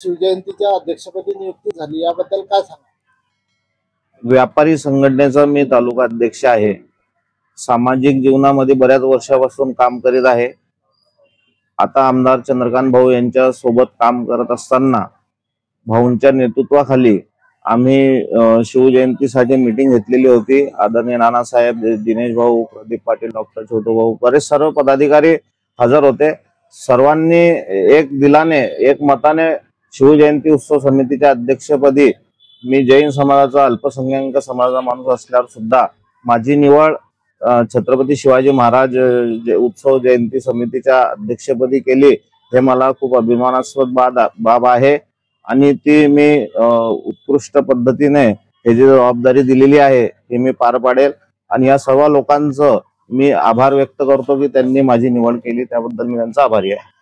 शिवजयंतीच्या अध्यक्षपदी नियुक्ती झाली, याबद्दल काय सांगा? व्यापारी संघटनेचा मी तालुका अध्यक्ष आहे। सामाजिक जीवनामध्ये बऱ्याच वर्षापासून काम करीत आहे। आता आमदार चंद्रकांत भाऊ यांच्या सोबत काम करत असताना भाऊंच्या नेतृत्वाखाली आम्ही शिवजयंतीसाठी मीटिंग घेतलेली होती। आदरणीय नानासाहेब, दिनेश भाऊ, प्रदीप पाटील, डॉक्टर छोटू भाऊ, बरेच सर्व पदाधिकारी हजर होते। सर्वांनी एक दिलाने, एक मताने शिवजयंती उत्सव समितीच्या अध्यक्षपदी मी जैन समाजाचा, अल्पसंख्याक समाजाचा माणूस असल्यावर सुद्धा माझी निवड छत्रपती शिवाजी महाराज उत्सव जयंती समितीच्या अध्यक्षपदी केली। हे मला खूप अभिमानास्पद बाब आहे आणि ती मी उत्कृष्ट पद्धतीने हे जी जबाबदारी दिलेली आहे ती मी पार पाडेल आणि या सर्व लोकांचं मी आभार व्यक्त करतो की त्यांनी माझी निवड केली, त्याबद्दल मी त्यांचा आभारी आहे।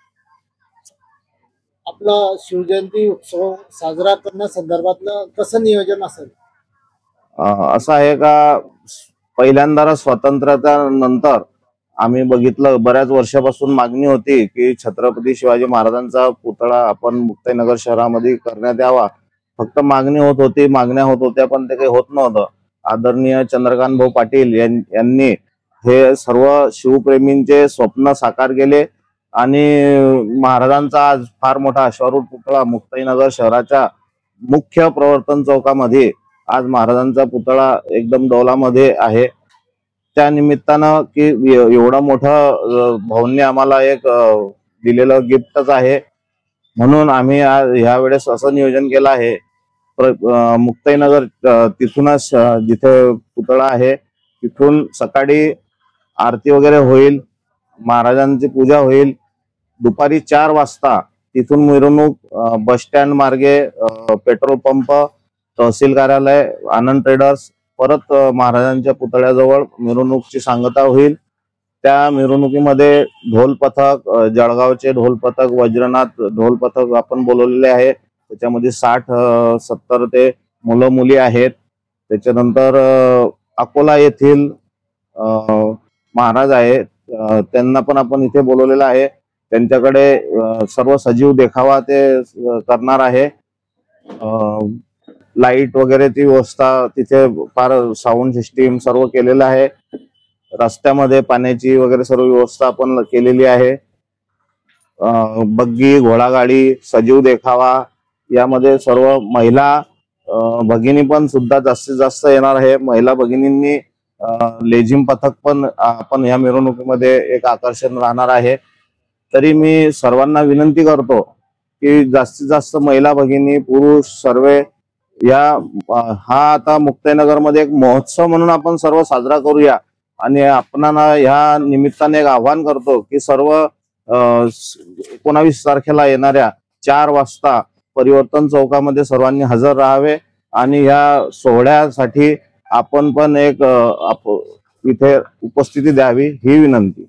आपला शिवजयंती उत्सव साजरा करण्यासंदर्भातलं कसं नियोजन असेल? असं आहे का, पहिल्यांदा स्वातंत्र्यानंतर आम्ही बघितलं, बऱ्याच वर्षापासून मागणी होती की छत्रपती शिवाजी महाराजांचा पुतळा आपण मुक्ताईनगर शहरामध्ये करण्यात यावा। फक्त मागणी होत होती, मागण्या होत होत्या, पण ते काही होत नव्हतं। आदरणीय चंद्रकांत भाऊ पाटील यांनी हे सर्व शिवप्रेमींचे स्वप्न साकार केले आणि महाराजांचा आज फार मोठा अश्वारूढ पुतळा मुक्ताईनगर शहराच्या मुख्य प्रवर्तन चौकामध्ये आज महाराजांचा पुतळा एकदम डौलामध्ये आहे। त्या निमित्तानं की एवढा मोठा भाऊंनी आम्हाला एक दिलेलं गिफ्टच आहे, म्हणून आम्ही ह्या वेळेस असं नियोजन केलं आहे। मुक्ताईनगर तिथूनच जिथे पुतळा आहे तिथून सकाळी आरती वगैरे होईल, महाराजांची पूजा होईल। दुपारी 4 वाजता तिथून मिरवणूक बस स्टँड मार्गे पेट्रोल पंप, तहसील कार्यालय, आनंद ट्रेडर्स, परत महाराजांच्या पुतळ्याजवळ मिरवणूकची सांगता होईल। त्या मिरवणुकीमध्ये ढोल पथक, जळगावचे ढोल पथक, वज्रनाथ ढोल पथक आपण बोलवलेले आहे। त्याच्यामध्ये 60-70 ते मुलं मुली आहेत। त्याच्यानंतर अकोला येथील महाराज आहेत, त्यांना पण आपण इथे बोलवलेलं आहे। त्यांच्याकडे सर्व सजीव देखावा ते करणार आहे। लाईट वगैरेची व्यवस्था तिथे फार साऊंड सिस्टीम सर्व केलेलं आहे। रस्त्यामध्ये पाण्याची वगैरे सर्व व्यवस्था आपण केलेली आहे। बग्गी, घोडागाडी, सजीव देखावा, यामध्ये सर्व महिला भगिनी पण सुद्धा जास्तीत जास्त येणार आहे। महिला भगिनींनी लेझिम पथक पण आपण या मिरवणुकीमध्ये एक आकर्षण राहणार आहे। तरी मी सर्वांना विनंती करतो की जास्तीत जास्त महिला भगिनी, पुरुष सर्व हा आता मुक्ताईनगर मध्ये एक महोत्सव म्हणून आपण सर्व साजरा करूया आणि आपणाला ह्या निमित्ताने एक आवाहन करतो की सर्व 19 तारखेला येणाऱ्या 4 वाजता परिवर्तन चौकामध्ये सर्वांनी हजर राहावे आणि या सोहळ्यासाठी आपण पण एक इथे उपस्थिती द्यावी, ही विनंती।